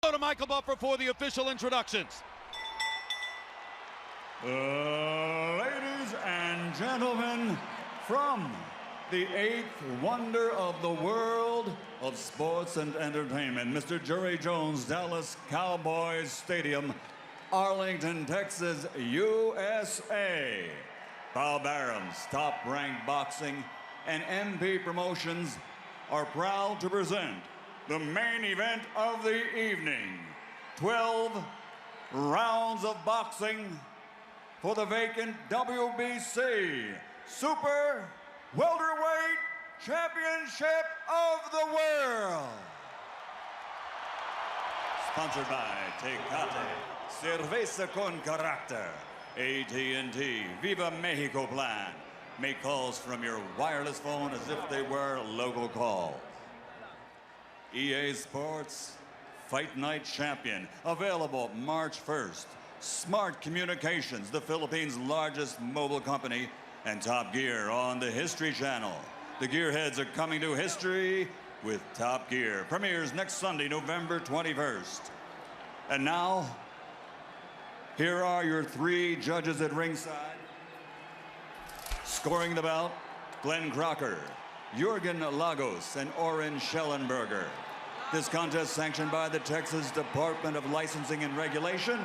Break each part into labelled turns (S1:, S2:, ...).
S1: Go to Michael Buffer for the official introductions.
S2: Ladies and gentlemen, from the eighth wonder of the world of sports and entertainment, Mr. Jerry Jones, Dallas Cowboys Stadium, Arlington, Texas, USA. Bob Arum's Top-Ranked Boxing and MP Promotions are proud to present the main event of the evening. 12 rounds of boxing for the vacant WBC Super Welterweight Championship of the World. Sponsored by Tecate, Cerveza con Carácter, AT&T, Viva Mexico Plan. Make calls from your wireless phone as if they were local calls. EA Sports Fight Night Champion, available March 1st. Smart Communications, the Philippines' largest mobile company, and Top Gear on the History Channel. The Gearheads are coming to history with Top Gear. Premieres next Sunday, November 21st. And now, here are your three judges at ringside. Scoring the bout, Glenn Crocker, Jürgen Lagos, and Oren Schellenberger. This contest sanctioned by the Texas Department of Licensing and Regulation.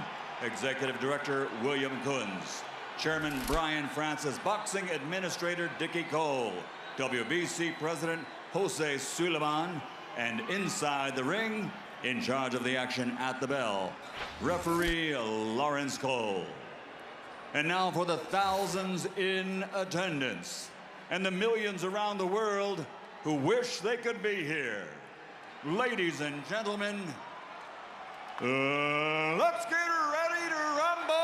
S2: Executive Director William Kunz. Chairman Brian Francis. Boxing Administrator Dickie Cole. WBC President Jose Suleiman. And inside the ring, in charge of the action at the bell, Referee Lawrence Cole. And now for the thousands in attendance and the millions around the world who wish they could be here. Ladies and gentlemen, let's get ready to rumble!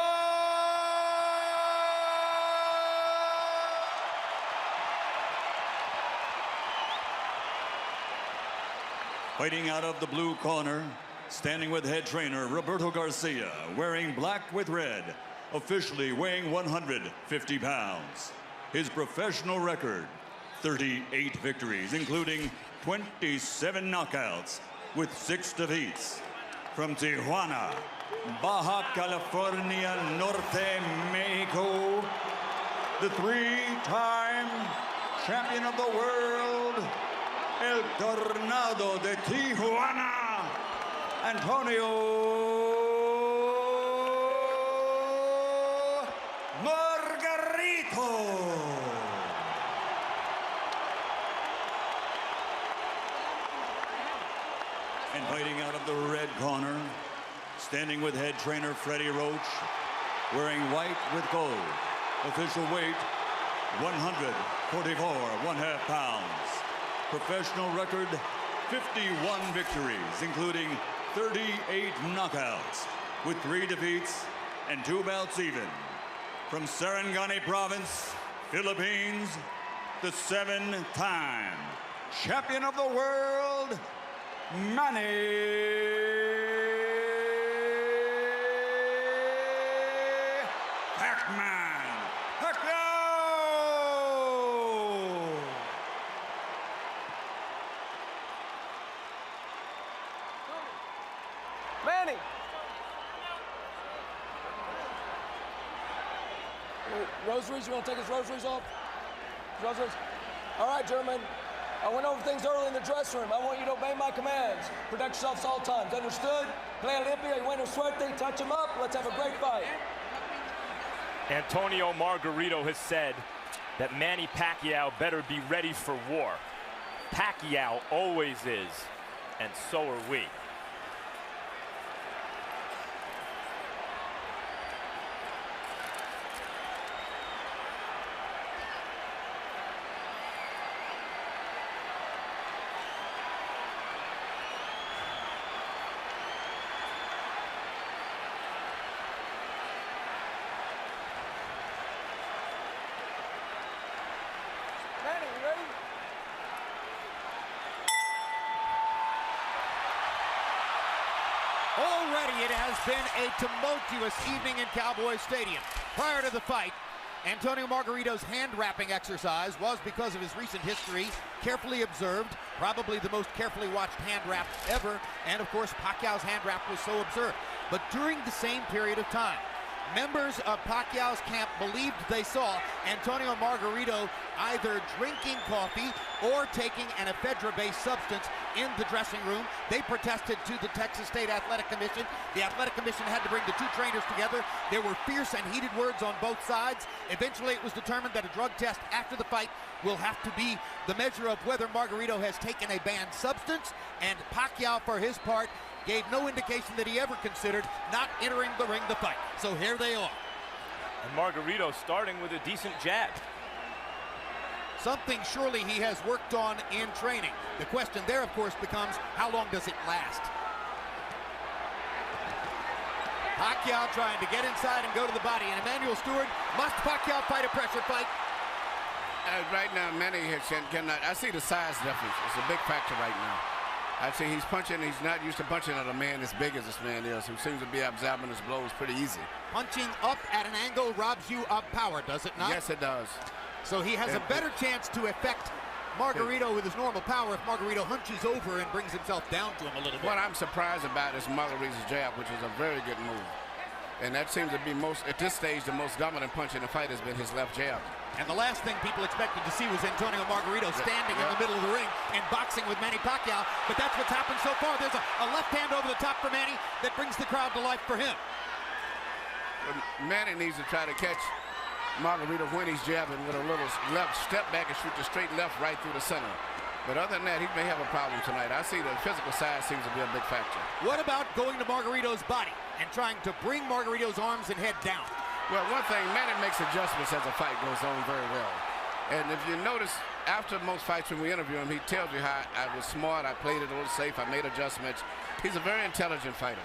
S2: Fighting out of the blue corner, standing with head trainer Roberto Garcia, wearing black with red, officially weighing 150 pounds. His professional record, 38 victories, including 27 knockouts with 6 defeats. From Tijuana, Baja California Norte, Mexico, the 3-time champion of the world, El Tornado de Tijuana, Antonio Margarito. And fighting out of the red corner, standing with head trainer Freddie Roach, wearing white with gold. Official weight, 144 1/2 pounds. Professional record, 51 victories, including 38 knockouts, with 3 defeats and 2 bouts even. From Sarangani Province, Philippines, the 7-time champion of the world, Manny Pacquiao!
S3: Manny! Rosaries, you want to take his rosaries off? Rosaries? All right, German. I went over things early in the dressing room. I want you to obey my commands. Protect yourselves at all times. Understood? Play limpia, y buena suerte. Touch him up. Let's have a great fight.
S4: Antonio Margarito has said that Manny Pacquiao better be ready for war. Pacquiao always is, and so are we.
S3: Manny, you ready?
S1: Already it has been a tumultuous evening in Cowboy Stadium. Prior to the fight,
S5: Antonio Margarito's hand-wrapping exercise was, because of his recent history, carefully observed, probably the most carefully watched hand wrap ever, and of course Pacquiao's hand wrap was so observed. But during the same period of time, members of Pacquiao's camp believed they saw Antonio Margarito either drinking coffee or taking an ephedra-based substance in the dressing room. They protested to the Texas State Athletic Commission. The Athletic Commission had to bring the two trainers together. There were fierce and heated words on both sides. Eventually, it was determined that a drug test after the fight will have to be the measure of whether Margarito has taken a banned substance, and Pacquiao, for his part, gave no indication that he ever considered not entering the ring to fight. So here they are.
S4: And Margarito starting with a decent jab.
S5: Something surely he has worked on in training. The question there, of course, becomes how long does it last? Pacquiao trying to get inside and go to the body. And Emmanuel Stewart, must Pacquiao fight a pressure fight?
S6: Right now, Manny cannot. I see the size difference. It's a big factor right now. I see he's punching. He's not used to punching at a man as big as this man is, who seems to be absorbing his blows pretty easy.
S5: Punching up at an angle robs you of power, does it not?
S6: Yes, it does.
S5: So he has a better chance to affect Margarito with his normal power if Margarito hunches over and brings himself down to him a little bit.
S6: What I'm surprised about is Margarito's jab, which is a very good move. And that seems to be at this stage, the most dominant punch in the fight has been his left jab.
S5: And the last thing people expected to see was Antonio Margarito standing in the middle of the ring and boxing with Manny Pacquiao, but that's what's happened so far. There's a left hand over the top for Manny that brings the crowd to life for him.
S6: Manny needs to try to catch Margarito when he's jabbing with a little left step back and shoot the straight left right through the center. But other than that, he may have a problem tonight. I see the physical side seems to be a big factor.
S5: What about going to Margarito's body and trying to bring Margarito's arms and head down?
S6: Well, one thing, Manny makes adjustments as the fight goes on very well. And if you notice, after most fights when we interview him, he tells you how I was smart, I played it a little safe, I made adjustments. He's a very intelligent fighter.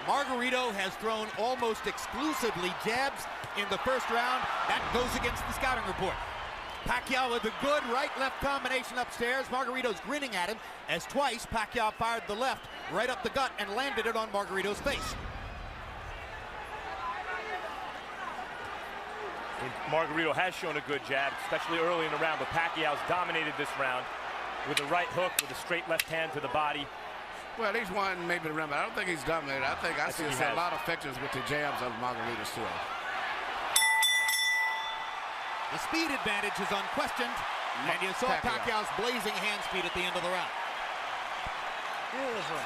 S5: Margarito has thrown almost exclusively jabs in the first round. That goes against the scouting report. Pacquiao with a good right-left combination upstairs. Margarito's grinning at him as twice Pacquiao fired the left right up the gut and landed it on Margarito's face.
S4: Margarito has shown a good jab, especially early in the round, but Pacquiao's dominated this round with a right hook with a straight left hand to the body.
S6: Well, he's won maybe the round, but I don't think he's dominated. I see a lot of factors with the jabs of Margarito still.
S5: The speed advantage is unquestioned, and you saw Pacquiao's blazing hand speed at the end of the round.
S7: Beautiful.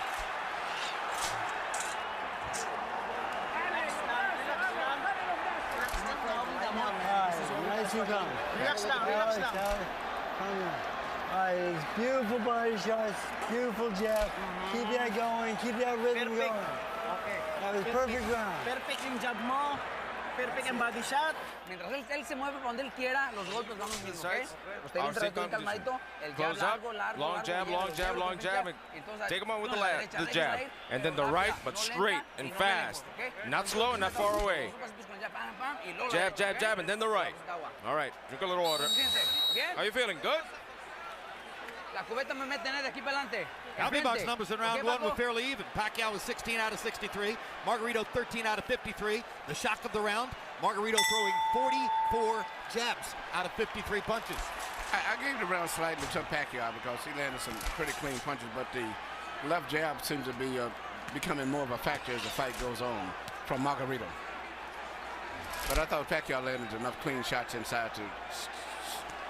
S7: Nice you come.
S8: Relax down, relax down.
S7: All right, it's beautiful body shots, beautiful jab. Keep that going, keep that rhythm going.
S8: Okay.
S7: That was perfect round.
S8: Perfect en jab mo, perfect en body shot. Mientras él se mueve para donde él quiera, los golpes van los mismos, ¿ok? Usted entra bien calmadito, el jab largo, largo,
S9: long jab, long jab, long jab. Take him on with the jab. And then the right, but straight and fast. Not slow and not far away. Jab, jab, jab, and then the right. All right, drink a little water. How you feeling? Good?
S5: Albimar's numbers in round one were fairly even. Pacquiao was 16 out of 63. Margarito 13 out of 53. The shock of the round, Margarito throwing 44 jabs out of 53 punches.
S6: I gave the round slightly to Pacquiao because he landed some pretty clean punches, but the left jab seems to be becoming more of a factor as the fight goes on from Margarito. But I thought Pacquiao landed enough clean shots inside to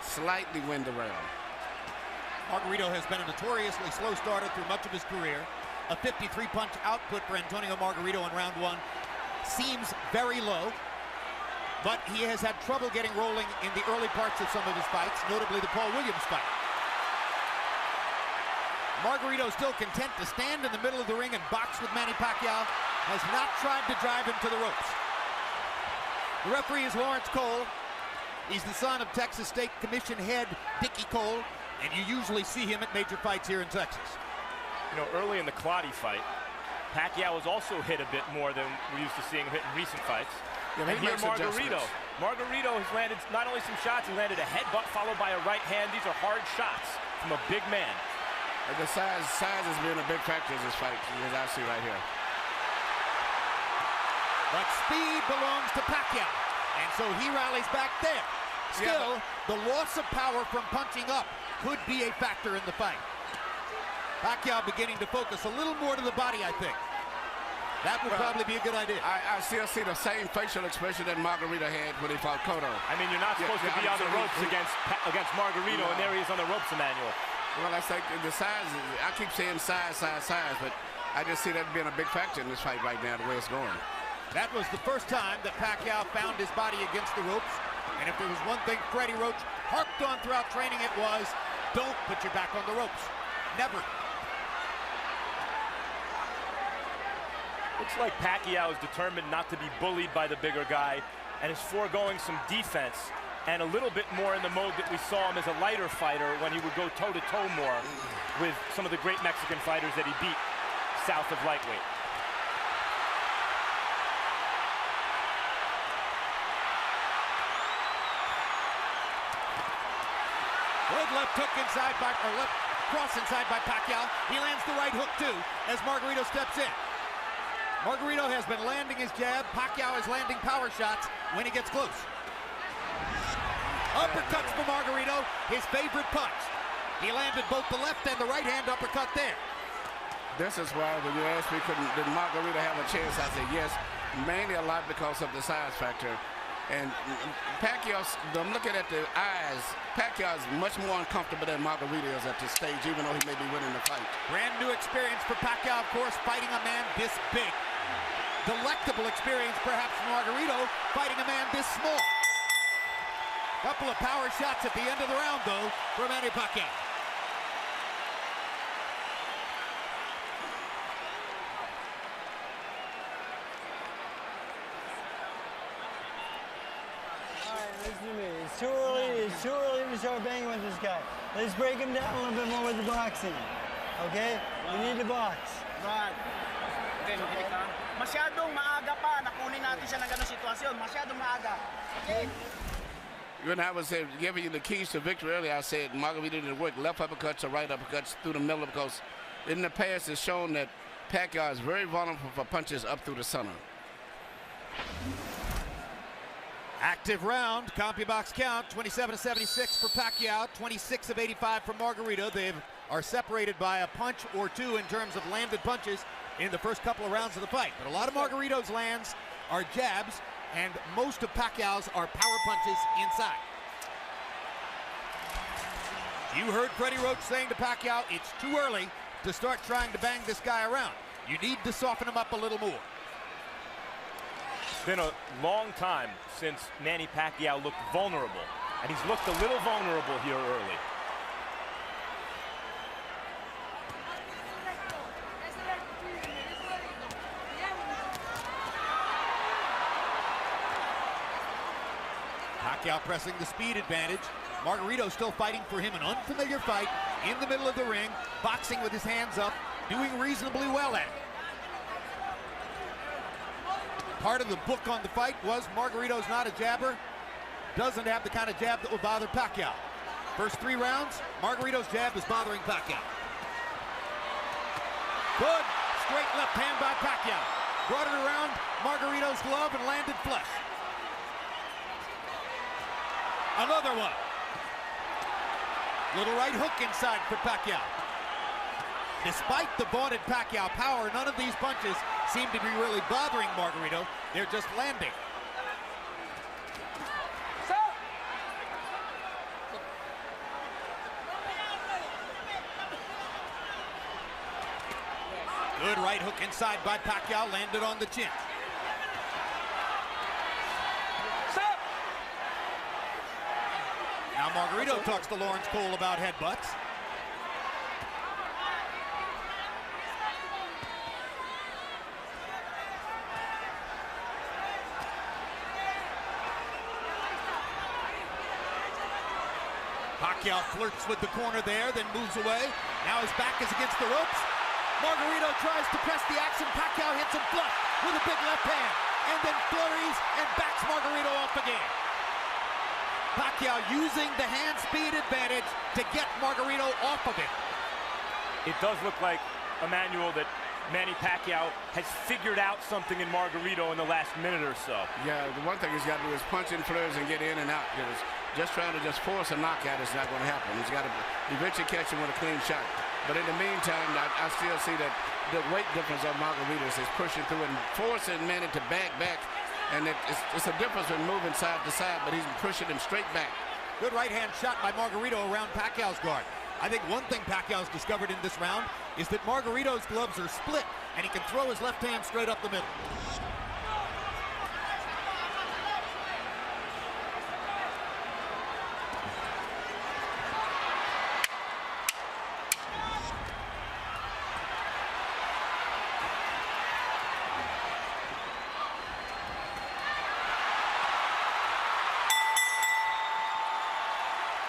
S6: slightly win the round.
S5: Margarito has been a notoriously slow starter through much of his career. A 53-punch output for Antonio Margarito in round one seems very low, but he has had trouble getting rolling in the early parts of some of his fights, notably the Paul Williams fight. Margarito still content to stand in the middle of the ring and box with Manny Pacquiao, has not tried to drive him to the ropes. The referee is Lawrence Cole. He's the son of Texas State Commission head Dickie Cole, and you usually see him at major fights here in Texas.
S4: You know, early in the Clottey fight, Pacquiao was also hit a bit more than we're used to seeing him hit in recent fights.
S6: Yeah,
S4: and here Margarito has landed not only some shots, he landed a headbutt followed by a right hand. These are hard shots from a big man.
S6: The size has been a big factor in this fight, as I see right here.
S5: But speed belongs to Pacquiao, and so he rallies back there. Still, the loss of power from punching up could be a factor in the fight. Pacquiao beginning to focus a little more to the body, I think. That would probably be a good idea.
S6: I still see the same facial expression that Margarito had when he fought Cotto.
S4: I mean, you're not supposed to be on the ropes against Margarito, and there he is on the ropes, Emmanuel.
S6: Well, I think the size, I keep saying size, but I just see that being a big factor in this fight right now, the way it's going.
S5: That was the first time that Pacquiao found his body against the ropes. And if there was one thing Freddie Roach harped on throughout training, it was, don't put your back on the ropes. Never.
S4: Looks like Pacquiao is determined not to be bullied by the bigger guy and is foregoing some defense and a little bit more in the mode that we saw him as a lighter fighter when he would go toe-to-toe more with some of the great Mexican fighters that he beat south of lightweight.
S5: Good left hook inside by, or left cross inside by Pacquiao. He lands the right hook too as Margarito steps in. Margarito has been landing his jab. Pacquiao is landing power shots when he gets close. Uppercuts for Margarito, his favorite punch. He landed both the left and the right hand uppercut there.
S6: This is why when you asked me, did Margarito have a chance, I said yes, mainly a lot because of the size factor. And Pacquiao's, I'm looking at the eyes, Pacquiao is much more uncomfortable than Margarito is at this stage, even though he may be winning the fight.
S5: Brand new experience for Pacquiao, of course, fighting a man this big. Delectable experience, perhaps, for Margarito, fighting a man this small. Couple of power shots at the end of the round, though, for Manny Pacquiao.
S7: Listen to me. It's too early to start banging with this guy. Let's break him down a little bit more with the boxing. Okay? We need to box.
S8: Right. Okay, makinig ka. Masyadong maaga pa na kunin natin siya ng ganung sitwasyon. Masyadong maaga. Okay?
S6: When I was giving you the keys to victory earlier, I said Margarito didn't work left uppercuts or right uppercuts through the middle because in the past it's shown that Pacquiao is very vulnerable for punches up through the center.
S5: Active round, CompuBox count, 27-76 for Pacquiao, 26 of 85 for Margarito. They are separated by a punch or two in terms of landed punches in the first couple of rounds of the fight. But a lot of Margarito's lands are jabs, and most of Pacquiao's are power punches inside. You heard Freddie Roach saying to Pacquiao, it's too early to start trying to bang this guy around. You need to soften him up a little more.
S4: It's been a long time since Manny Pacquiao looked vulnerable, and he's looked a little vulnerable here early.
S5: Pacquiao pressing the speed advantage. Margarito still fighting for him, an unfamiliar fight in the middle of the ring, boxing with his hands up, doing reasonably well at it. Part of the book on the fight was Margarito's not a jabber, doesn't have the kind of jab that will bother Pacquiao. First 3 rounds, Margarito's jab is bothering Pacquiao. Good straight left hand by Pacquiao. Brought it around Margarito's glove and landed flush. Another one. Little right hook inside for Pacquiao. Despite the vaunted Pacquiao power, none of these punches seem to be really bothering Margarito. They're just landing. Good right hook inside by Pacquiao, landed on the chin. Now Margarito talks to Lawrence Cole about headbutts. Pacquiao flirts with the corner there, then moves away. Now his back is against the ropes. Margarito tries to press the action. Pacquiao hits him flush with a big left hand, and then flurries and backs Margarito off again. Pacquiao using the hand speed advantage to get Margarito off of it.
S4: It does look like, Emmanuel, that Manny Pacquiao has figured out something in Margarito in the last minute or so.
S6: Yeah, the one thing he's got to do is punch in flares and get in and out. Because just trying to just force a knockout is not going to happen. He's got to eventually catch him with a clean shot. But in the meantime, I still see that the weight difference of Margaritos is pushing through and forcing Manny to back. And it's a difference in moving side to side, but he's pushing him straight back.
S5: Good right-hand shot by Margarito around Pacquiao's guard. I think one thing Pacquiao's discovered in this round is that Margarito's gloves are split, and he can throw his left hand straight up the middle.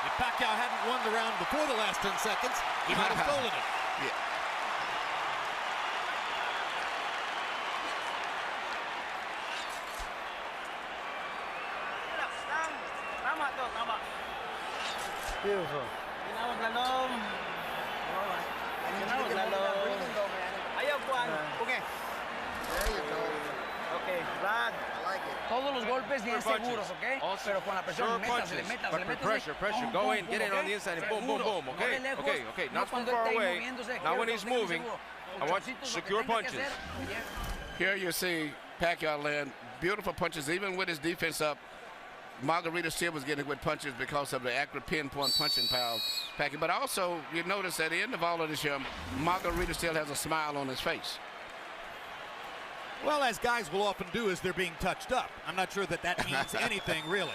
S5: If Pacquiao hadn't won the round before the last 10 seconds, he might have stolen it.
S6: Yeah.
S7: Beautiful.
S8: Todos los golpes bien seguros, ¿ok? Pero con la presión, métasele.
S9: Pressure. Go in, get in on the inside, and boom, okay. Not too far away. Now when he's moving, I want secure punches.
S6: Here you see Pacquiao land beautiful punches, even with his defense up. Margarito still was getting good punches because of the accurate pinpoint punching power of Pacquiao. But also, you notice at the end of all of this year, Margarito still has a smile on his face.
S5: Well, as guys will often do as they're being touched up. I'm not sure that means anything, really.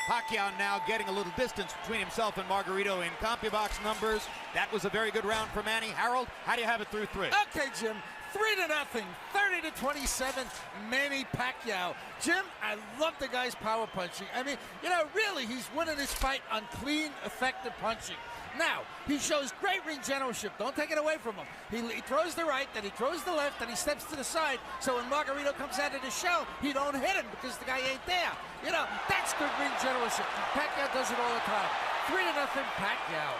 S5: Pacquiao now getting a little distance between himself and Margarito in CompuBox numbers. That was a very good round for Manny. Harold, how do you have it through 3?
S10: Okay, Jim. 3-0, 30-27, Manny Pacquiao. Jim, I love the guy's power punching. I mean, you know, really, he's winning this fight on clean, effective punching. Now, he shows great ring generalship. Don't take it away from him. He throws the right, then he throws the left, then he steps to the side. So when Margarito comes out of the shell, he don't hit him because the guy ain't there. You know, that's good ring generalship. Pacquiao does it all the time. 3-0, Pacquiao.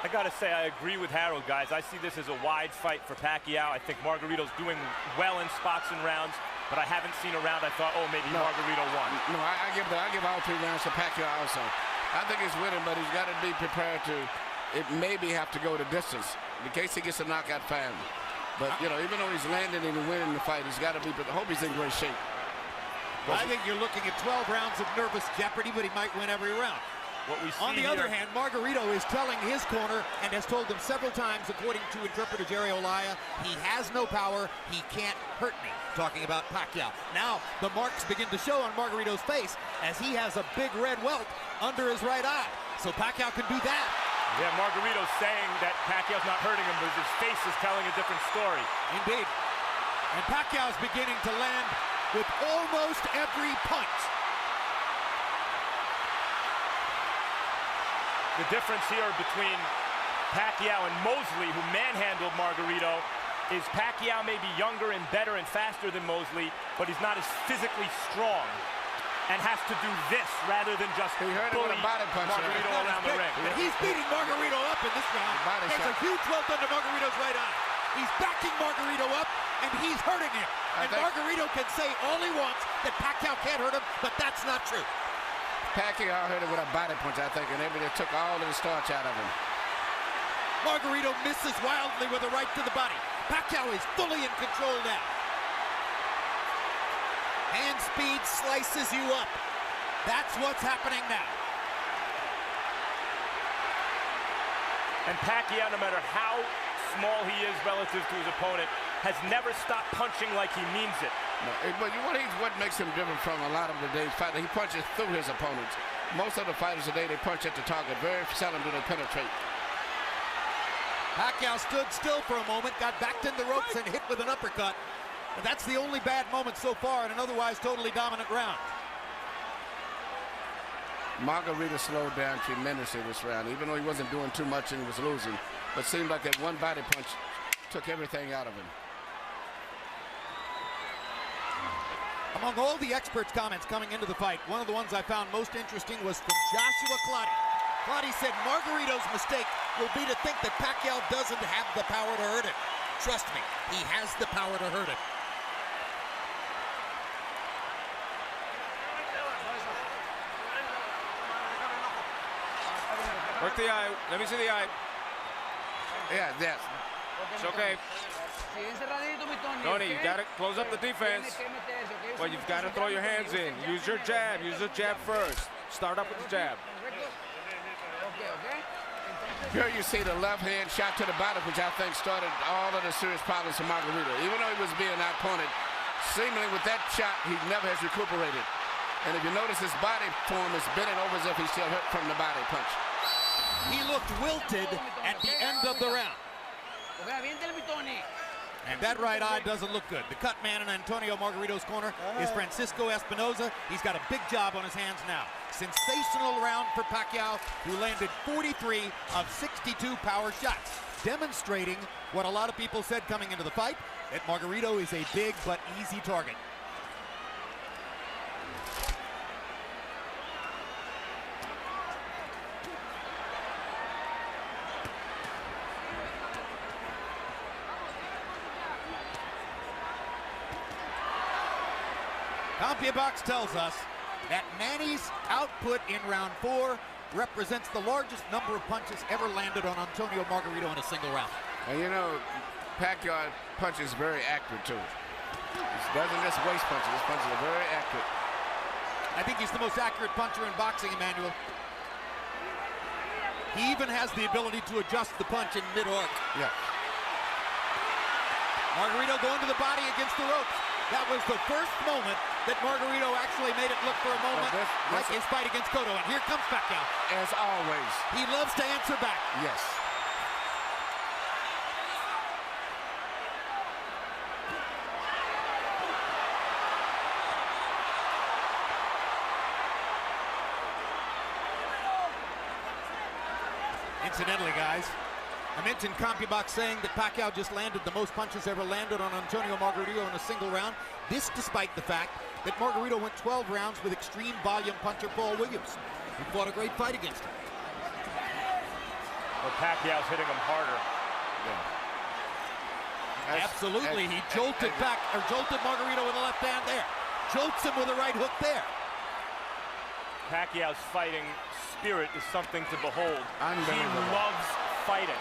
S4: I gotta say, I agree with Harold, guys. I see this as a wide fight for Pacquiao. I think Margarito's doing well in spots and rounds, but I haven't seen a round I thought, oh, maybe Margarito won.
S6: No, I give all 3 rounds to Pacquiao also. I think he's winning, but he's got to be prepared to maybe have to go the distance in case he gets a knockout fan. But, you know, even though he's landing and winning the fight, he's got to be, I hope he's in great shape.
S5: I think you're looking at 12 rounds of nervous jeopardy, but he might win every round.
S4: What we see
S5: on the other hand, Margarito is telling his corner and has told them several times, according to interpreter Jerry Olaya, he has no power, he can't hurt me, talking about Pacquiao. Now, the marks begin to show on Margarito's face as he has a big red welt under his right eye. So Pacquiao can do that.
S4: Yeah, Margarito's saying that Pacquiao's not hurting him, but his face is telling a different story.
S5: Indeed. And Pacquiao's beginning to land with almost every punch.
S4: The difference here between Pacquiao and Mosley, who manhandled Margarito, is Pacquiao may be younger and better and faster than Mosley, but he's not as physically strong and has to do this rather than just bully Margarito around the ring.
S5: And he's beating Margarito up in this round. There's a huge welt under Margarito's right eye. He's backing Margarito up, and he's hurting him. And Margarito can say all he wants that Pacquiao can't hurt him, but that's not true.
S6: Pacquiao hurt him with a body punch, I think, and they took all of the starch out of him.
S5: Margarito misses wildly with a right to the body. Pacquiao is fully in control now. Hand speed slices you up. That's what's happening now.
S4: And Pacquiao, no matter how small he is relative to his opponent, has never stopped punching like he means it.
S6: No, but what makes him different from a lot of today's fighters, he punches through his opponents. Most of the fighters today, they punch at the target. Very seldom do they penetrate.
S5: Pacquiao stood still for a moment, got backed in the ropes and hit with an uppercut. But that's the only bad moment so far in an otherwise totally dominant round.
S6: Margarito slowed down tremendously this round, even though he wasn't doing too much and he was losing. But it seemed like that one body punch took everything out of him.
S5: Among all the experts' comments coming into the fight, one of the ones I found most interesting was from Joshua Clottey. Clottey said Margarito's mistake will be to think that Pacquiao doesn't have the power to hurt him. Trust me, he has the power to hurt him.
S9: Work the eye. Let me see the eye.
S6: Yeah, yes.
S9: It's okay. Tony, you got to close up the defense. Well, you've got to throw your hands in. Use your jab. Use the jab first. Start up with the jab.
S6: Here you see the left hand shot to the body, which I think started all of the serious problems for Margarito. Even though he was being outpointed, seemingly with that shot, he never has recuperated. And if you notice, his body form is bending over as if he's still hurt from the body punch.
S5: He looked wilted at the end of the round. And that right eye doesn't look good. The cut man in Antonio Margarito's corner is Francisco Espinoza. He's got a big job on his hands now. Sensational round for Pacquiao, who landed 43 of 62 power shots, demonstrating what a lot of people said coming into the fight, that Margarito is a big but easy target. CompuBox tells us that Manny's output in round 4 represents the largest number of punches ever landed on Antonio Margarito in a single round.
S6: And you know, Pacquiao punches very accurate too. He doesn't just waste punches. His punches are very accurate.
S5: I think he's the most accurate puncher in boxing, Emmanuel. He even has the ability to adjust the punch in mid-arc.
S6: Yeah.
S5: Margarito going to the body against the ropes. That was the first moment that Margarito actually made it look for a moment like his fight against Cotto. And here comes Pacquiao.
S6: As always.
S5: He loves to answer back.
S6: Yes.
S5: Incidentally, guys, I mentioned CompuBox saying that Pacquiao just landed the most punches ever landed on Antonio Margarito in a single round. This despite the fact that Margarito went 12 rounds with extreme volume puncher Paul Williams, who fought a great fight against him.
S4: Well, Pacquiao's hitting him harder.
S6: Yeah.
S5: Absolutely, he jolted Margarito with the left hand there. Jolts him with a right hook there.
S4: Pacquiao's fighting spirit is something to behold. He loves fighting.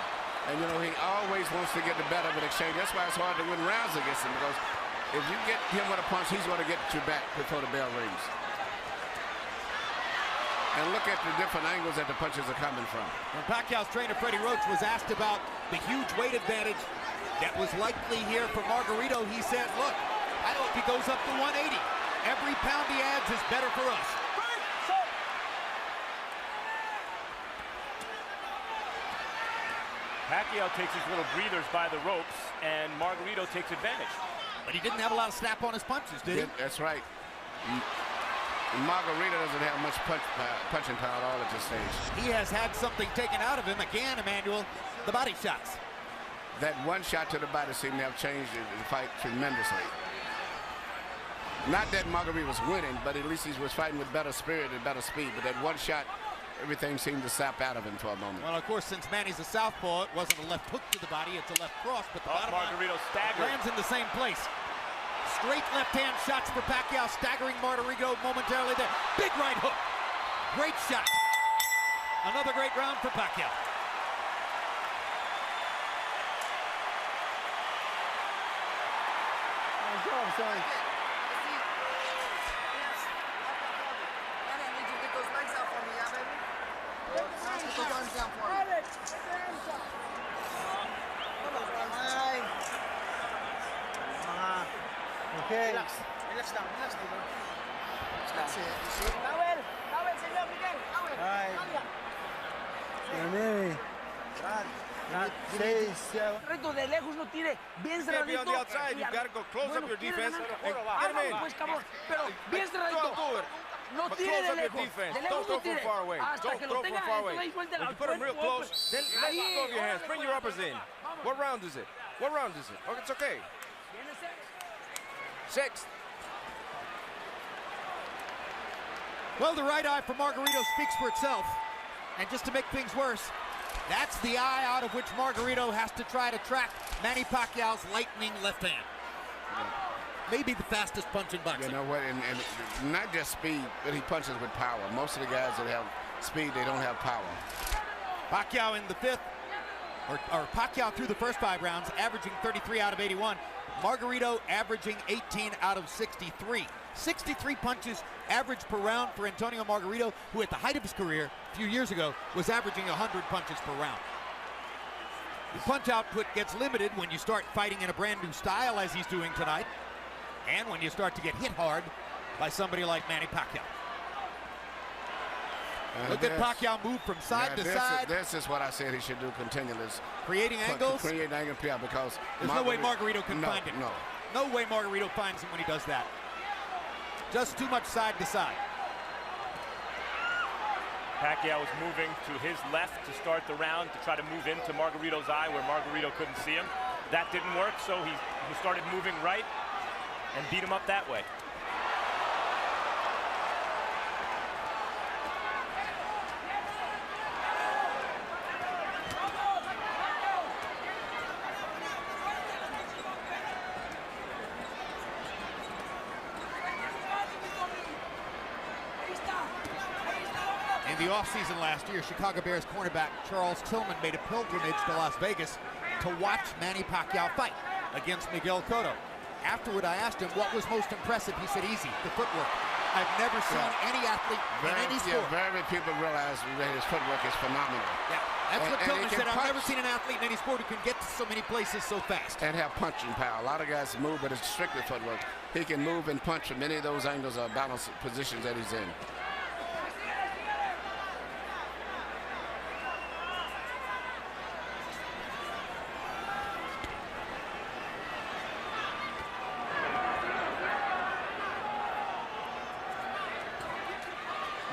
S6: And you know, he always wants to get the better of an exchange. That's why it's hard to win rounds against him, because if you get him with a punch, he's going to get you back before the bell rings. And look at the different angles that the punches are coming from.
S5: When Pacquiao's trainer, Freddie Roach, was asked about the huge weight advantage that was likely here for Margarito, he said, look, I hope he goes up to 180. Every pound he adds is better for us.
S4: Pacquiao takes his little breathers by the ropes, and Margarito takes advantage.
S5: But he didn't have a lot of snap on his punches, did he?
S6: Yeah, that's right. Margarito doesn't have much punching power at all at this stage.
S5: He has had something taken out of him again, Emmanuel, the body shots.
S6: That one shot to the body seemed to have changed the fight tremendously. Not that Margarito was winning, but at least he was fighting with better spirit and better speed. But that one shot, everything seemed to sap out of him for a moment.
S5: Well, of course, since Manny's a southpaw, it wasn't a left hook to the body, it's a left cross, but the bottom
S4: Margarito
S5: lands in the same place. Straight left-hand shots for Pacquiao, staggering Margarito momentarily there. Big right hook. Great shot. Another great round for Pacquiao.
S7: Nice job, son. Okay.
S8: Relax. Relax lang. Relax, diba? Relax lang. Towel! Towel, senyor, Miguel! Towel!
S7: Manny.
S8: Reto de lejos no tire, bien cerradito.
S9: Be on the outside, you gotta go close up your defense and get him in.
S8: Pues, cabrón, pero bien cerradito. No
S9: But
S8: tire
S9: close
S8: de
S9: up your
S8: lejos.
S9: defense.
S8: De
S9: Don't
S8: lejos
S9: throw
S8: no tire.
S9: from far away.
S8: Hasta
S9: Don't
S8: que
S9: throw
S8: lo
S9: from
S8: tenga
S9: far away.
S8: ahí suelta
S9: If you put him real close, then let go of your hands. Bring your uppers in. What round is it? What round is it? Oh, it's okay. Sixth.
S5: Well, the right eye for Margarito speaks for itself. And just to make things worse, that's the eye out of which Margarito has to try to track Manny Pacquiao's lightning left hand. Maybe the fastest punch in boxing.
S6: You know what, and not just speed, but he punches with power. Most of the guys that have speed, they don't have power.
S5: Pacquiao in the fifth, or Pacquiao through the first 5 rounds, averaging 33 out of 81. Margarito averaging 18 out of 63. 63 punches average per round for Antonio Margarito, who at the height of his career a few years ago was averaging 100 punches per round. The punch output gets limited when you start fighting in a brand new style, as he's doing tonight, and when you start to get hit hard by somebody like Manny Pacquiao. Look at Pacquiao move from side to side.
S6: This is what I said he should do continually.
S5: Creating angles?
S6: Creating angles, yeah, because
S5: there's no way Margarito can find him. No way Margarito finds him when he does that. Just too much side to side.
S4: Pacquiao was moving to his left to start the round to try to move into Margarito's eye where Margarito couldn't see him. That didn't work, so he started moving right and beat him up that way.
S5: In the offseason last year, Chicago Bears cornerback Charles Tillman made a pilgrimage to Las Vegas to watch Manny Pacquiao fight against Miguel Cotto. Afterward, I asked him what was most impressive. He said, easy, the footwork. I've never seen any athlete in any sport.
S6: Yeah, very few people realize that his footwork is phenomenal.
S5: Yeah, that's what Tillman said. I've never seen an athlete in any sport who can get to so many places so fast.
S6: And have punching power. A lot of guys move, but it's strictly footwork. He can move and punch from any of those angles or balance positions that he's in.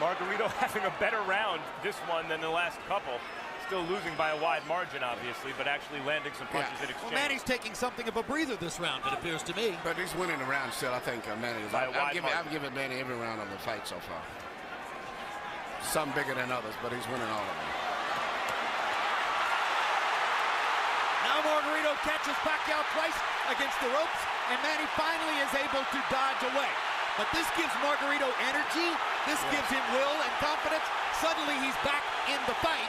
S4: Margarito having a better round this one than the last couple. Still losing by a wide margin, obviously, but actually landing some punches in exchange.
S5: Well, Manny's taking something of a breather this round, it appears to me.
S6: But he's winning the round still, I think, Manny. I've given Manny every round of the fight so far. Some bigger than others, but he's winning all of them.
S5: Now Margarito catches Pacquiao twice against the ropes, and Manny finally is able to dodge away. But this gives Margarito energy, this gives him will and confidence. Suddenly he's back in the fight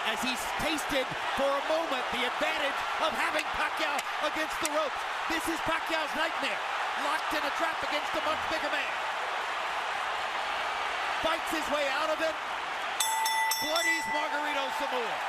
S5: as he's tasted for a moment the advantage of having Pacquiao against the ropes. This is Pacquiao's nightmare, locked in a trap against a much bigger man. Fights his way out of it, bloodies Margarito some more.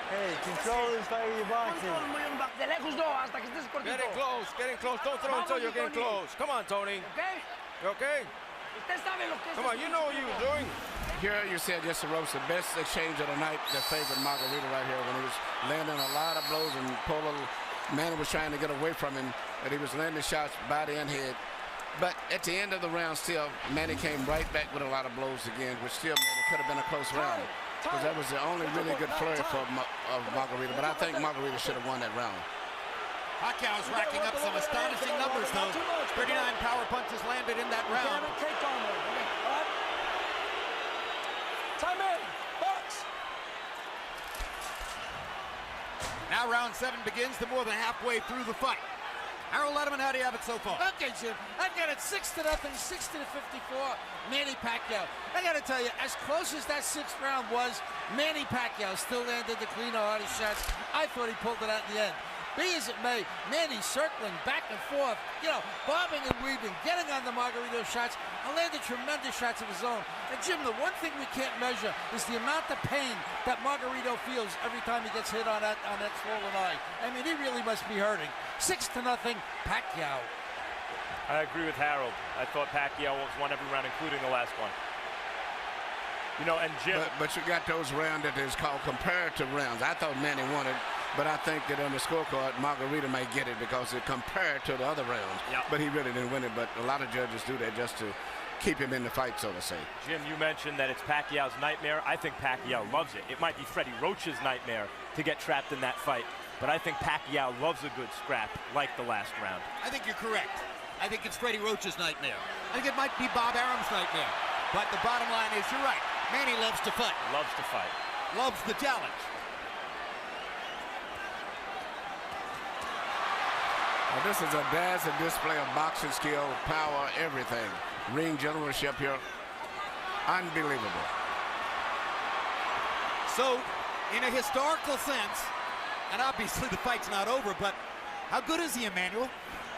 S7: Hey, control this fight with your boxing.
S9: Getting close, getting close. Don't throw until you're getting close. Come on, Tony.
S8: Okay?
S9: You okay? Come on, you know what you were doing.
S6: Here you said just the ropes, the best exchange of the night that favored Margarito right here when he was landing a lot of blows and Manny was trying to get away from him, but he was landing shots body and head. But at the end of the round still, Manny came right back with a lot of blows again, which still meant it could have been a close round. Because that was the only really good flurry for Margarito. But I think Margarito should have won that round.
S5: Pacquiao's racking up some astonishing numbers, though. 39 power punches landed in that round.
S3: Time in. Box.
S5: Now round 7 begins, to more than halfway through the fight. Harold Letterman, how do you have it so far?
S10: Okay, Jim. I've got it 6-0, 60-54, Manny Pacquiao. I got to tell you, as close as that 6th round was, Manny Pacquiao still landed the cleaner, harder shots. I thought he pulled it out in the end. Be as it may, Manny circling back and forth, you know, bobbing and weaving, getting on the Margarito shots, and landed tremendous shots of his own. And Jim, the one thing we can't measure is the amount of pain that Margarito feels every time he gets hit on that swollen eye. I mean, he really must be hurting. 6-0, Pacquiao.
S4: I agree with Harold. I thought Pacquiao won every round, including the last one. You know, and Jim.
S6: But you got those rounds that is called comparative rounds. I thought Manny won it. But I think that on the scorecard, Margarito might get it because it compared to the other rounds.
S4: Yep.
S6: But he really didn't win it. But a lot of judges do that just to keep him in the fight, so to say.
S4: Jim, you mentioned that it's Pacquiao's nightmare. I think Pacquiao loves it. It might be Freddie Roach's nightmare to get trapped in that fight. But I think Pacquiao loves a good scrap like the last round.
S5: I think you're correct. I think it's Freddie Roach's nightmare. I think it might be Bob Arum's nightmare. But the bottom line is, you're right. Manny loves to fight.
S4: Loves to fight.
S5: Loves the challenge.
S6: Now, this is a dazzling display of boxing skill, power, everything. Ring generalship here. Unbelievable.
S5: So, in a historical sense, and obviously the fight's not over, but how good is he, Emmanuel?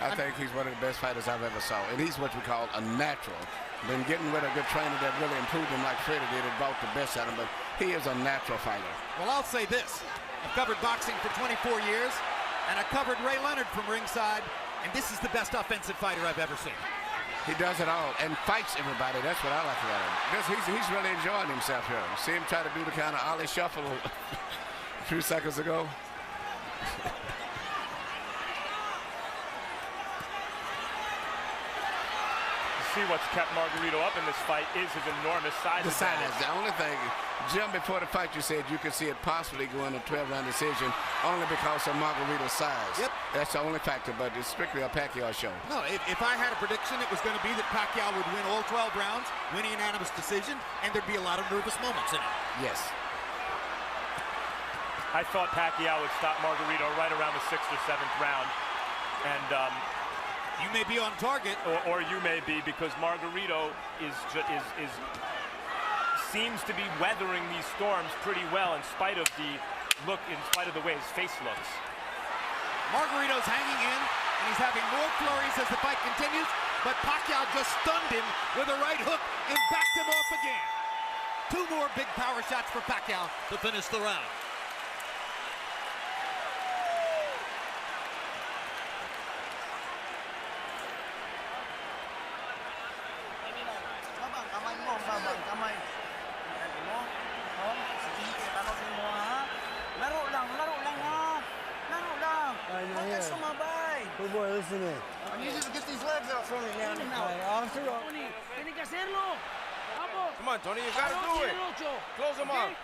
S6: I think he's one of the best fighters I've ever saw. And he's what we call a natural. Been getting with a good trainer that really improved him like Freddie did and brought the best out of him. But he is a natural fighter.
S5: Well, I'll say this. I've covered boxing for 24 years, and I covered Ray Leonard from ringside, and this is the best offensive fighter I've ever seen.
S6: He does it all and fights everybody. That's what I like about him. He's really enjoying himself here. See him try to do the kind of Ollie shuffle a few seconds ago.
S4: See what's kept Margarito up in this fight is his enormous size advantage.
S6: The only thing, Jim, before the fight you said you could see it possibly going to 12-round decision only because of Margarito's size.
S5: Yep.
S6: That's the only factor, but it's strictly a Pacquiao show.
S5: No, if I had a prediction, it was going to be that Pacquiao would win all 12 rounds, win a unanimous decision, and there'd be a lot of nervous moments in it.
S6: Yes.
S4: I thought Pacquiao would stop Margarito right around the 6th or 7th round. And
S5: you may be on target,
S4: or you may be, because Margarito seems to be weathering these storms pretty well in spite of the way his face looks.
S5: Margarito's hanging in, and he's having more flurries as the fight continues, but Pacquiao just stunned him with a right hook and backed him off again. 2 more big power shots for Pacquiao to finish the round.
S7: Good boy, listen in.
S8: I need you to get these legs out from me, man.
S7: Officer.
S8: Tiene que hacerlo. Vamos.
S9: Come on, Tony, you gotta do it. Close him up.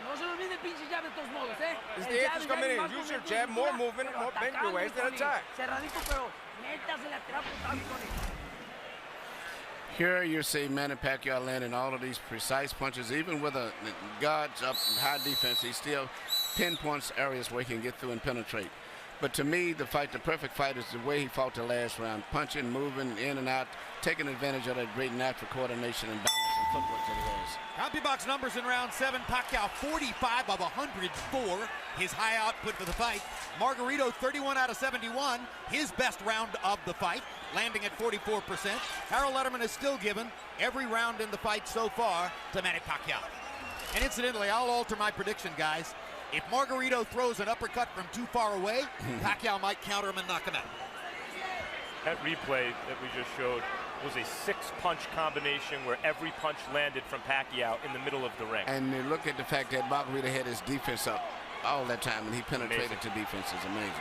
S8: No se olvide el pinche jab de todos modos, ¿eh?
S9: It's the eighth coming in. Use your jab, more movement, more bend your waist and attack.
S8: Cerradito, pero métase la trapa, Tony.
S6: Here you see Manny Pacquiao landing all of these precise punches, even with a guards up high defense. He still pinpoints areas where he can get through and penetrate. But to me, the perfect fight is the way he fought the last round, punching, moving in and out, taking advantage of that great natural coordination and balance and footwork that he has.
S5: CompuBox numbers in round 7. Pacquiao 45 of 104, his high output for the fight. Margarito 31 out of 71, his best round of the fight, landing at 44%. Harold Letterman is still given every round in the fight so far to Manny Pacquiao. And incidentally, I'll alter my prediction, guys. If Margarito throws an uppercut from too far away, Pacquiao might counter him and knock him out.
S4: That replay that we just showed was a 6-punch combination where every punch landed from Pacquiao in the middle of the ring.
S6: And you look at the fact that Margarito had his defense up all that time, and he penetrated to defense. Is amazing.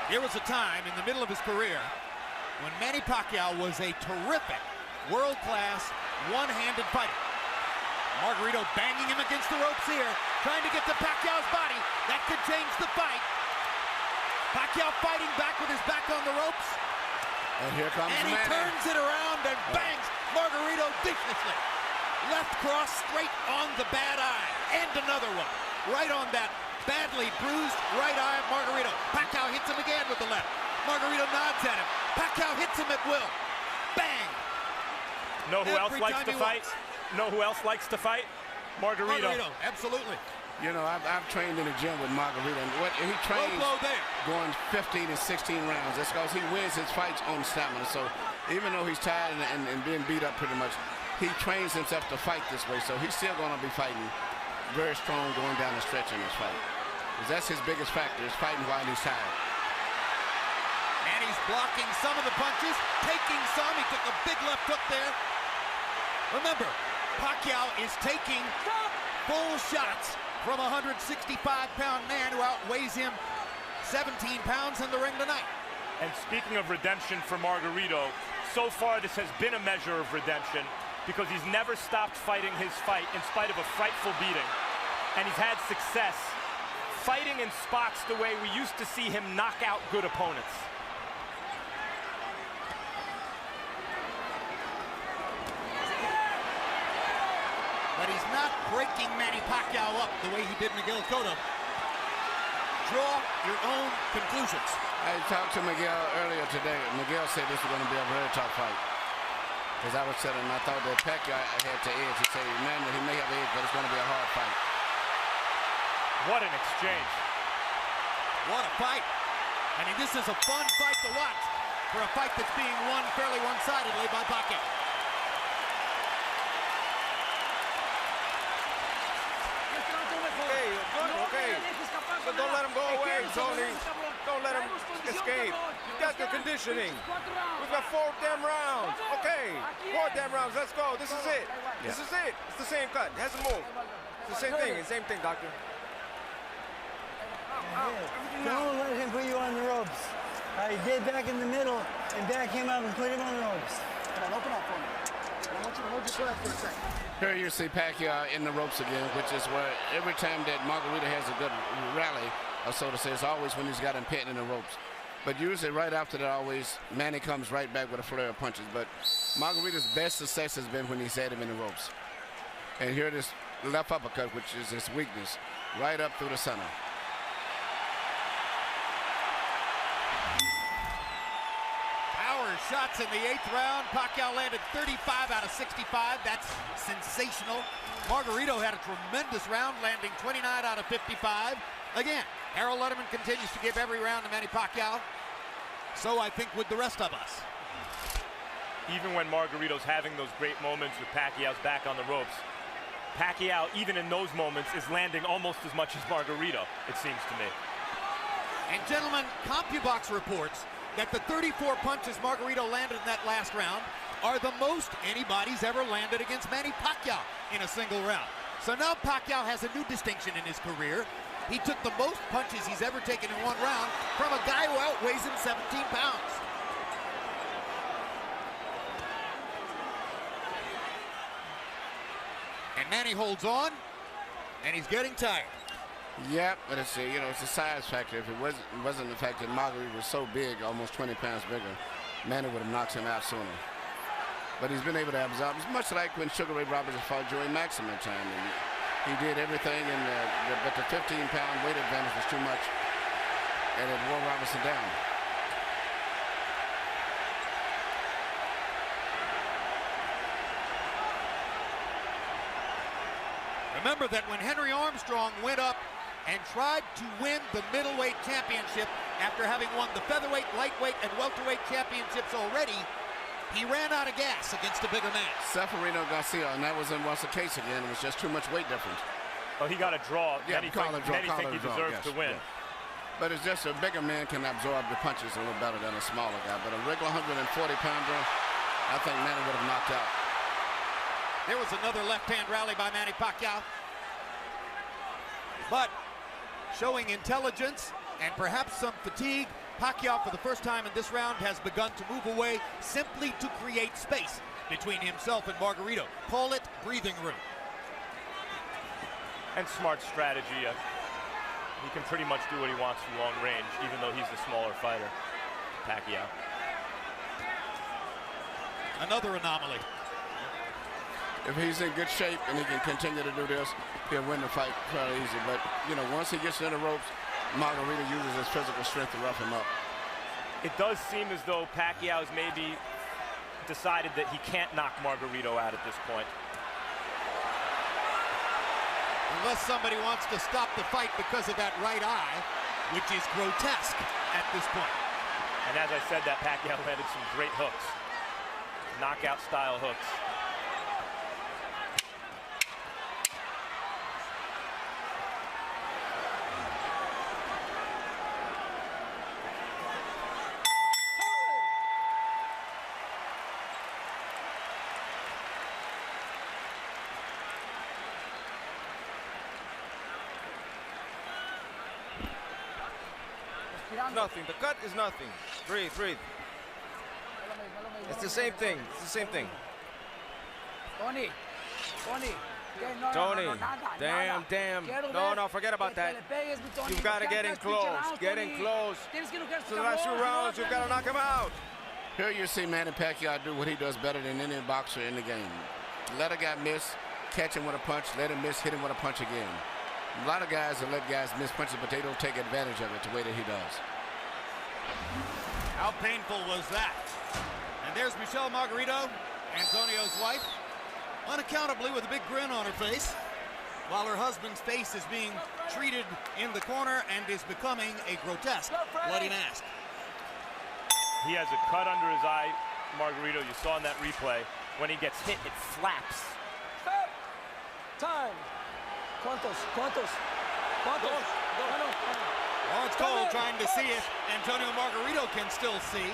S5: There was a time in the middle of his career when Manny Pacquiao was a terrific, world-class, one-handed fighter. Margarito banging him against the ropes here, trying to get to Pacquiao's body. That could change the fight. Pacquiao fighting back with his back on the ropes.
S6: And here comes
S5: And he
S6: Manny.
S5: turns it around and bangs Margarito viciously. Left cross straight on the bad eye. And another one. Right on that badly bruised right eye of Margarito. Pacquiao hits him again with the left. Margarito nods at him. Pacquiao hits him at will. Bang!
S4: Know who else likes to fight? Know who else likes to fight? Margarito.
S5: Absolutely.
S6: You know, I've trained in the gym with Margarito, and he trains going 15 and 16 rounds. That's because he wins his fights on stamina. So even though he's tired and being beat up pretty much, he trains himself to fight this way, so he's still going to be fighting very strong going down the stretch in this fight. Because that's his biggest factor, is fighting while he's tired.
S5: And he's blocking some of the punches, taking some. He took a big left hook there. Remember, Pacquiao is taking full shots from a 165-pound man who outweighs him 17 pounds in the ring tonight.
S4: And speaking of redemption for Margarito, so far this has been a measure of redemption because he's never stopped fighting his fight in spite of a frightful beating. And he's had success fighting in spots the way we used to see him knock out good opponents.
S5: But he's not breaking Manny Pacquiao up the way he did Miguel Cotto. Draw your own conclusions.
S6: I talked to Miguel earlier today. Miguel said this was going to be a very tough fight. As I was telling him, I thought that Pacquiao had to edge. He said, man, he may have edge, but it's going to be a hard fight.
S4: What an exchange.
S5: What a fight. I mean, this is a fun fight to watch for a fight that's being won fairly one-sidedly by Pacquiao.
S9: Okay. So don't let him go away, Tony. Don't let him escape. You got the conditioning. We've got 4 damn rounds. Okay, 4 damn rounds. Let's go. This is it. This is it. It's the same cut. It hasn't moved. It's the same thing. Same thing, doctor.
S7: Don't let him put you on the ropes. Get back in the middle and back him up and put him on the ropes. Come on, open up for me. I want you to hold your breath for a second.
S6: Here you see Pacquiao in the ropes again, which is where every time that Margarito has a good rally, or so to say, it's always when he's got him pinned in the ropes. But usually right after that, always, Manny comes right back with a flurry of punches. But Margarito's best success has been when he's had him in the ropes. And here this left uppercut, which is his weakness, right up through the center.
S5: Shots in the 8th round. Pacquiao landed 35 out of 65. That's sensational. Margarito had a tremendous round, landing 29 out of 55. Again, Harold Letterman continues to give every round to Manny Pacquiao. So I think with the rest of us.
S4: Even when Margarito's having those great moments with Pacquiao's back on the ropes, Pacquiao, even in those moments, is landing almost as much as Margarito, it seems to me.
S5: And gentlemen, CompuBox reports that the 34 punches Margarito landed in that last round are the most anybody's ever landed against Manny Pacquiao in a single round. So now Pacquiao has a new distinction in his career. He took the most punches he's ever taken in one round from a guy who outweighs him 17 pounds. And Manny holds on, and he's getting tired.
S6: Yeah, but it's it's a size factor. If it wasn't the fact that Margarito was so big, almost 20 pounds bigger, Manny would have knocked him out sooner. But he's been able to absorb. It's much like when Sugar Ray Roberts fought Joey Maxim at time. And he did everything, but the 15-pound weight advantage was too much, and it wore Robertson down.
S5: Remember that when Henry Armstrong went up and tried to win the middleweight championship after having won the featherweight, lightweight, and welterweight championships already, he ran out of gas against a bigger man.
S6: Seferino Garcia, and that was the case again. It was just too much weight difference.
S4: Oh, he got a draw.
S6: Yeah,
S4: Many think he deserves to win.
S6: Yeah. But it's just a bigger man can absorb the punches a little better than a smaller guy. But a regular 140-pounder, I think Manny would have knocked out.
S5: There was another left-hand rally by Manny Pacquiao. But showing intelligence and perhaps some fatigue, Pacquiao for the first time in this round has begun to move away simply to create space between himself and Margarito. Call it breathing room.
S4: And smart strategy. He can pretty much do what he wants from long range, even though he's the smaller fighter, Pacquiao.
S5: Another anomaly.
S6: If he's in good shape and he can continue to do this, he'll win the fight fairly easy. But, once he gets in the ropes, Margarito uses his physical strength to rough him up.
S4: It does seem as though Pacquiao's maybe decided that he can't knock Margarito out at this point.
S5: Unless somebody wants to stop the fight because of that right eye, which is grotesque at this point.
S4: And as I said, that Pacquiao landed some great hooks. Knockout-style hooks.
S9: Nothing. The cut is nothing. Breathe, breathe. It's the same thing. It's the same thing.
S8: Tony.
S9: Damn. No, forget about that. You've got to get in close. Get in close. So the last 2 rounds, you've got to knock him out.
S6: Here you see Manny Pacquiao do what he does better than any boxer in the game. Let a guy miss, catch him with a punch, let him miss, hit him with a punch again. A lot of guys will let guys miss punches, but they don't take advantage of it the way that he does.
S1: How painful was that? And there's Michelle Margarito, Antonio's wife, unaccountably with a big grin on her face, while her husband's face is being treated in the corner and is becoming a grotesque bloody mask.
S4: He has a cut under his eye, Margarito. You saw in that replay. When he gets hit, it flaps.
S3: Stop. Time. ¿Cuántos?
S1: Oh, it's Cole trying to see if Antonio Margarito can still see.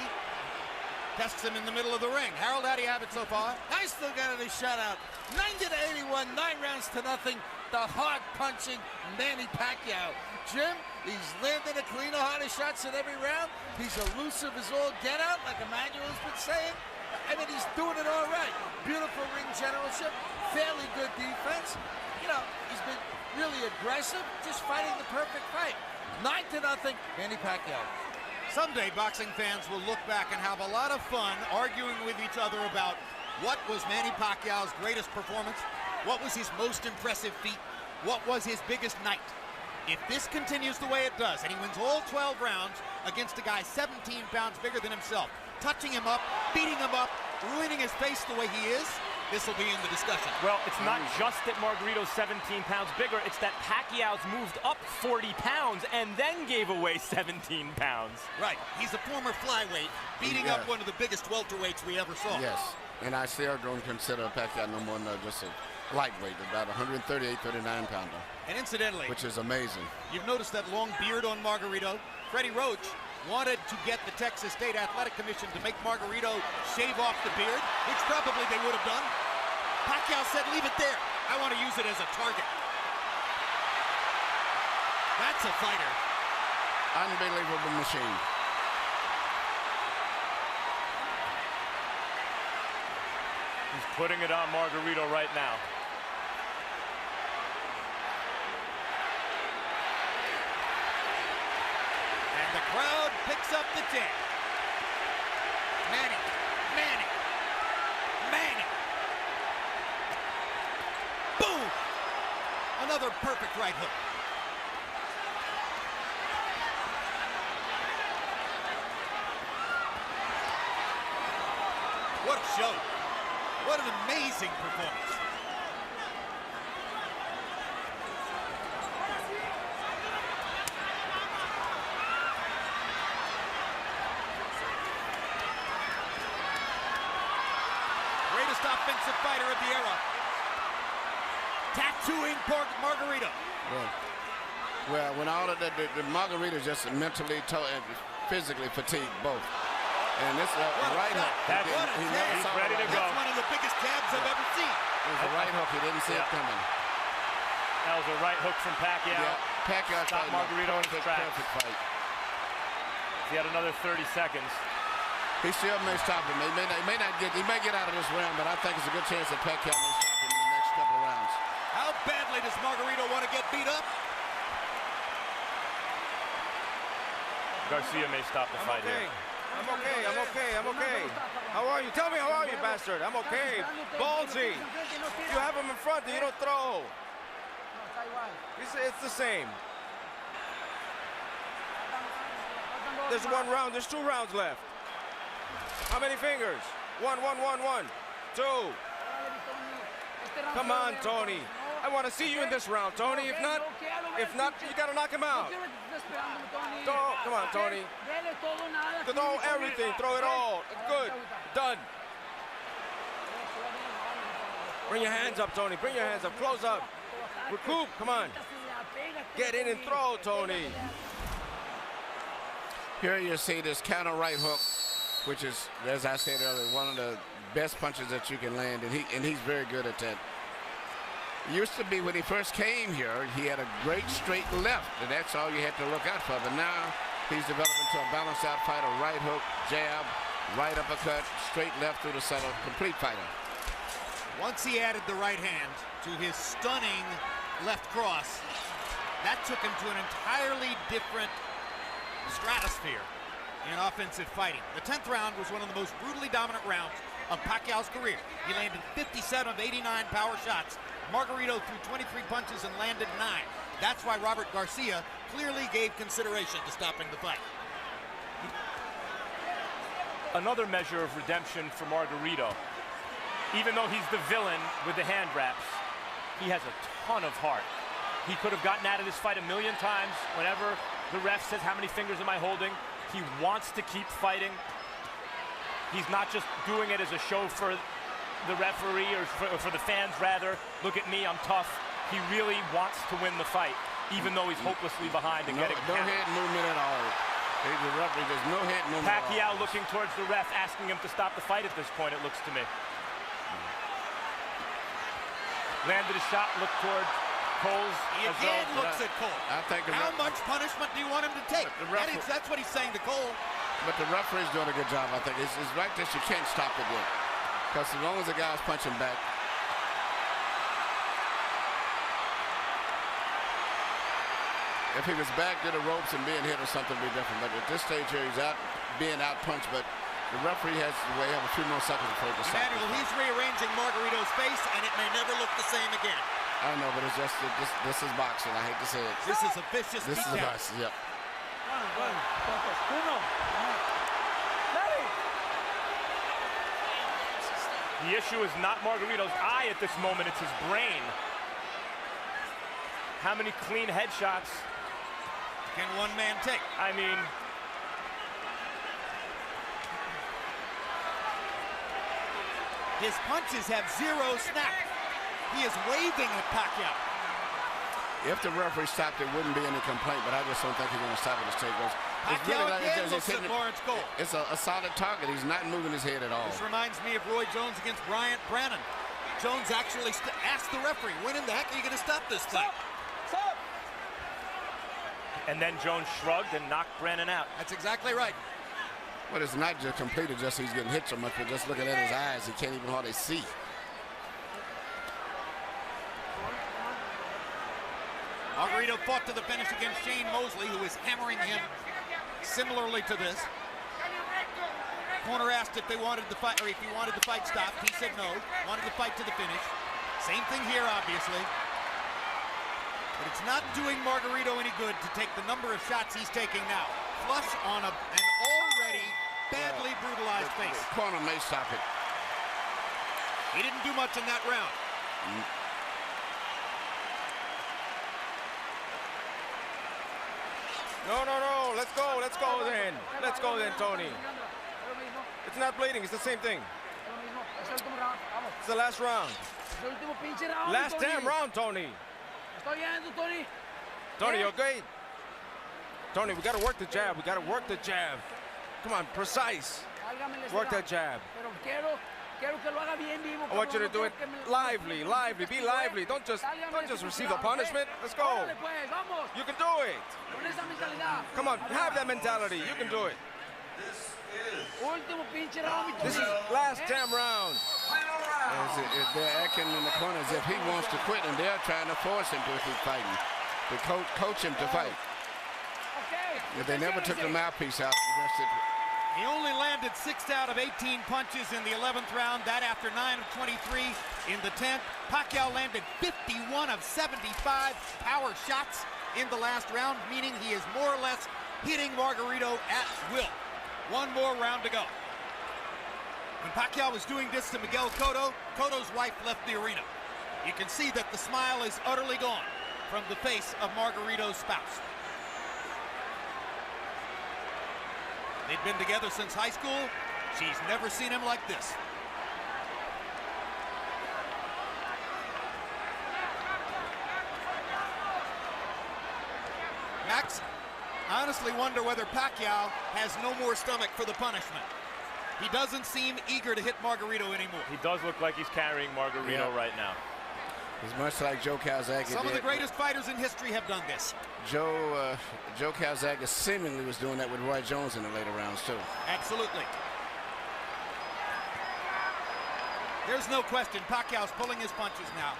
S1: Tests him in the middle of the ring. Harold, how do you have it so far?
S10: I still got it a shutout. 90-81, 9 rounds to nothing. The hard punching Manny Pacquiao. Jim, he's landing a cleaner, harder shots in every round. He's elusive as all get out, like Emmanuel's been saying. I mean, he's doing it all right. Beautiful ring generalship, fairly good defense. You know, he's been really aggressive, just fighting the perfect fight. 9-0, Manny Pacquiao.
S1: Someday, boxing fans will look back and have a lot of fun arguing with each other about what was Manny Pacquiao's greatest performance, what was his most impressive feat, what was his biggest night. If this continues the way it does, and he wins all 12 rounds against a guy 17 pounds bigger than himself, touching him up, beating him up, ruining his face the way he is, this will be in the discussion.
S4: Well, it's not just that Margarito's 17 pounds bigger, it's that Pacquiao's moved up 40 pounds and then gave away 17 pounds.
S1: Right, he's a former flyweight, beating up one of the biggest welterweights we ever saw.
S6: Yes, and I still don't consider Pacquiao no more than just a lightweight, about 138, 39 pounder.
S1: And incidentally,
S6: which is amazing.
S1: You've noticed that long beard on Margarito. Freddie Roach wanted to get the Texas State Athletic Commission to make Margarito shave off the beard, which probably they would have done. Pacquiao said, leave it there. I want to use it as a target. That's a fighter.
S6: Unbelievable machine.
S4: He's putting it on Margarito right now.
S1: And the crowd picks up the chant. Manny. Boom! Another perfect right hook. What a show. What an amazing performance. Greatest offensive fighter of the era. Tattooing Margarito.
S6: Well, when all of the Margarito is just mentally and physically fatigued both. And this right hook.
S4: He's ready to go.
S1: That's one of the biggest jabs I've ever seen.
S6: It was a right hook. He didn't see it coming.
S4: That was a right hook from Pacquiao.
S6: Yeah, Pacquiao
S4: stopped Margarito in his tracks.
S6: Perfect fight.
S4: He had another 30 seconds.
S6: He still may stop him. He may get out of this round, but I think it's a good chance that Pacquiao may stop him in the next couple of rounds.
S1: How badly does Margarito want to get beat up?
S4: Garcia may stop the fight here.
S9: I'm okay. How are you? Tell me how are you, bastard? I'm okay. Ballsy. You have him in front and you don't throw. It's the same. There's 1 round. There's 2 rounds left. How many fingers? 1, 2. Come on, Tony. I want to see you in this round, Tony. If not, you got to knock him out. Come on, Tony. Throw everything. Throw it all. Good. Done. Bring your hands up, Tony. Bring your hands up. Close up. Recoup. Come on. Get in and throw, Tony.
S6: Here you see this counter right hook, which is, as I said earlier, one of the best punches that you can land, and he's very good at that. Used to be when he first came here, he had a great straight left, and that's all you had to look out for. But now He's developed into a balanced out fighter. Right hook, jab, right uppercut, straight left through the center. Complete fighter.
S5: Once he added the right hand to his stunning left cross, that took him to an entirely different stratosphere in offensive fighting. The 10th round was one of the most brutally dominant rounds of Pacquiao's career. He landed 57 of 89 power shots. Margarito threw 23 punches and landed 9. That's why Robert Garcia clearly gave consideration to stopping the fight.
S4: Another measure of redemption for Margarito. Even though he's the villain with the hand wraps, he has a ton of heart. He could have gotten out of this fight a million times. Whenever the ref says, how many fingers am I holding? He wants to keep fighting. He's not just doing it as a show for the referee or for the fans, rather. Look at me, I'm tough. He really wants to win the fight, even though he's hopelessly behind and getting
S6: no head movement at all. The referee, there's no head movement.
S4: Pacquiao looking towards the ref, asking him to stop the fight at this point, it looks to me. Landed a shot, looked toward Coles.
S5: He again looks at Cole.
S6: I think
S5: how much punishment do you want him to take? That's what he's saying to Cole.
S6: But the referee's doing a good job, I think. It's right that you can't stop it yet. Because as long as the guy's punching back. If he was back to the ropes and being hit or something, would be different. But at this stage here, he's out being out punched. But the referee has to have a few more seconds before he can stop.
S5: Emmanuel, he's rearranging Margarito's face, and it may never look the same again.
S6: I know, but it's just this is boxing. I hate to say it.
S5: This is a vicious
S6: This is boxing. Yep.
S4: The issue is not Margarito's eye at this moment, it's his brain. How many clean headshots
S5: can one man take?
S4: I mean,
S5: his punches have zero snap. He is waving at Pacquiao.
S6: If the referee stopped, there wouldn't be any complaint, but I just don't think he's going to stop it as stage goes.
S5: Pacquiao again looks at Lawrence Cole.
S6: It's a solid target. He's not moving his head at all.
S5: This reminds me of Roy Jones against Bryant Brannon. Jones actually asked the referee, when in the heck are you going to stop this fight?
S8: Stop!
S4: And then Jones shrugged and knocked Brannon out.
S5: That's exactly right.
S6: But it's not just completed, just he's getting hit so much, but just looking at his eyes, he can't even hardly see.
S5: Margarito fought to the finish against Shane Mosley, who is hammering him similarly to this. Corner asked if they wanted the fight, or if he wanted the fight stopped. He said no, wanted the fight to the finish. Same thing here, obviously. But it's not doing Margarito any good to take the number of shots he's taking now. Flush on an already badly brutalized face.
S6: Corner may stop it.
S5: He didn't do much in that round.
S9: No. Let's go then. Let's go then, Tony. It's not bleeding. It's the same thing. It's the last round. Last damn round, Tony. Tony, you okay? Tony, we got to work the jab. We got to work the jab. Come on, precise. Work that jab. I want you to do it lively. Be lively. Don't just receive the punishment. Let's go. You can do it. Come on, have that mentality. You can do it. This is last damn round.
S6: They're acting in the corner as if he wants to quit, and they're trying to force him to keep fighting. To coach him to fight. If they never took the mouthpiece out,
S5: he only landed 6 out of 18 punches in the 11th round. That after 9 of 23 in the 10th. Pacquiao landed 51 of 75 power shots in the last round, meaning he is more or less hitting Margarito at will. One more round to go. When Pacquiao was doing this to Miguel Cotto, Cotto's wife left the arena. You can see that the smile is utterly gone from the face of Margarito's spouse. They've been together since high school. She's never seen him like this. Max, I honestly wonder whether Pacquiao has no more stomach for the punishment. He doesn't seem eager to hit Margarito anymore.
S4: He does look like he's carrying Margarito right now.
S6: It's much like Joe Calzaghe.
S5: Some of the greatest fighters in history have done this.
S6: Joe Calzaghe seemingly was doing that with Roy Jones in the later rounds, too.
S5: Absolutely. There's no question Pacquiao's pulling his punches now.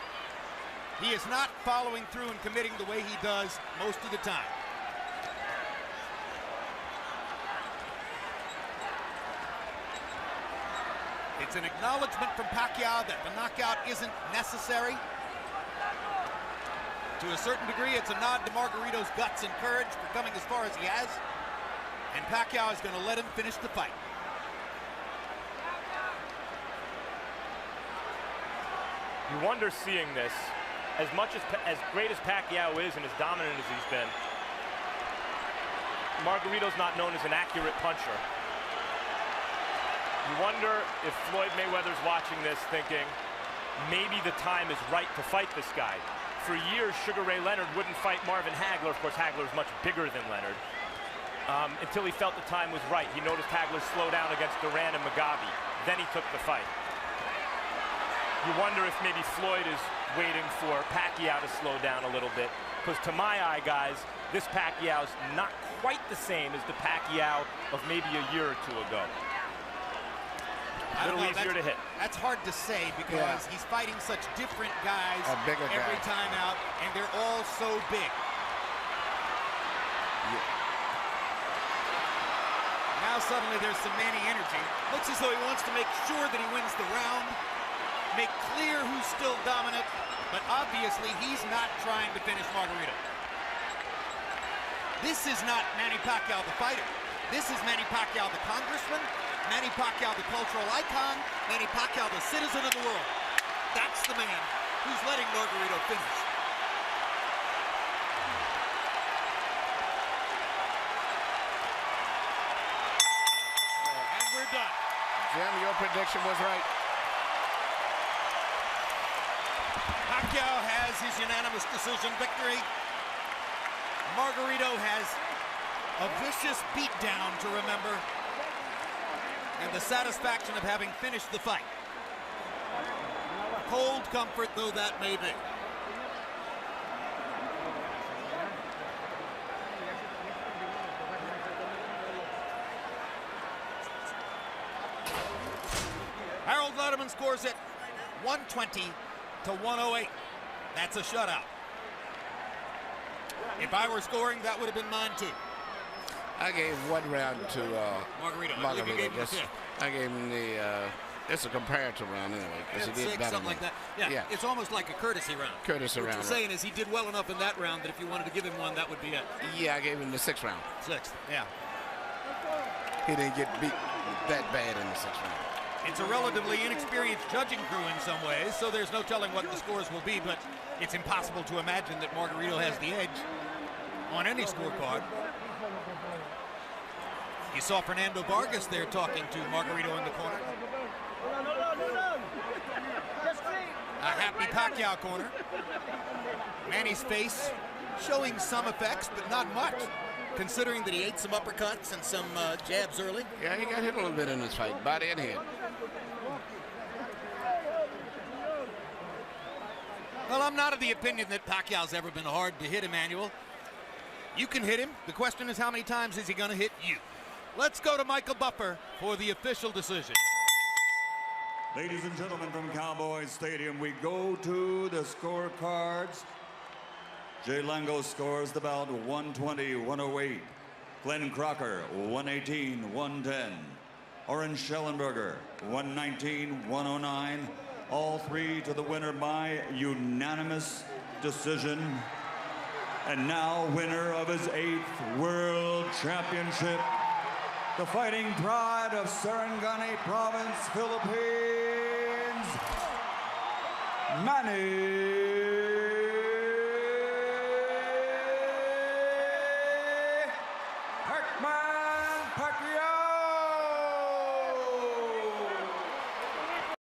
S5: He is not following through and committing the way he does most of the time. It's an acknowledgement from Pacquiao that the knockout isn't necessary. To a certain degree, it's a nod to Margarito's guts and courage for coming as far as he has. And Pacquiao is going to let him finish the fight.
S4: You wonder seeing this, as great as Pacquiao is and as dominant as he's been, Margarito's not known as an accurate puncher. You wonder if Floyd Mayweather's watching this thinking, maybe the time is right to fight this guy. For years, Sugar Ray Leonard wouldn't fight Marvin Hagler. Of course, Hagler is much bigger than Leonard. Until he felt the time was right. He noticed Hagler slow down against Duran and Mugabe. Then he took the fight. You wonder if maybe Floyd is waiting for Pacquiao to slow down a little bit. Because to my eye, guys, this Pacquiao's not quite the same as the Pacquiao of maybe a year or two ago. A little easier to hit.
S5: That's hard to say because he's fighting such different guys every time out, and they're all so big. Now suddenly there's some Manny energy. Looks as though he wants to make sure that he wins the round, make clear who's still dominant, but obviously he's not trying to finish Margarito. This is not Manny Pacquiao the fighter. This is Manny Pacquiao the congressman, Manny Pacquiao the cultural icon, Manny Pacquiao the citizen of the world. That's the man who's letting Margarito finish. And we're done.
S6: Jim, your prediction was right.
S5: Pacquiao has his unanimous decision victory. Margarito has a vicious beatdown to remember, and the satisfaction of having finished the fight. Cold comfort though that may be. Harold Lederman scores it 120 to 108. That's a shutout. If I were scoring, that would have been mine too.
S6: I gave one round to
S5: Margarito.
S6: I gave him the it's a comparative round anyway, because he did better.
S5: Something like that. Yeah, it's almost like a courtesy round.
S6: Courtesy round.
S5: What you're saying is he did well enough in that round that if you wanted to give him one, that would be it.
S6: Yeah, I gave him the 6th round.
S5: 6th, yeah.
S6: He didn't get beat that bad in the 6th round.
S5: It's a relatively inexperienced judging crew in some ways, so there's no telling what the scores will be, but it's impossible to imagine that Margarito has the edge on any scorecard. You saw Fernando Vargas there talking to Margarito in the corner. A happy Pacquiao corner. Manny's face showing some effects, but not much, considering that he ate some uppercuts and some jabs early.
S6: Yeah, he got hit a little bit in this fight, body and head.
S5: Well, I'm not of the opinion that Pacquiao's ever been hard to hit, Emmanuel. You can hit him. The question is, how many times is he going to hit you? Let's go to Michael Buffer for the official decision.
S2: Ladies and gentlemen, from Cowboys Stadium, we go to the scorecards. Jay Lango scores the bout 120-108. Glenn Crocker 118-110. Oren Schellenberger 119-109. All three to the winner by unanimous decision. And now winner of his 8th World Championship, the fighting pride of Sarangani Province, Philippines, Manny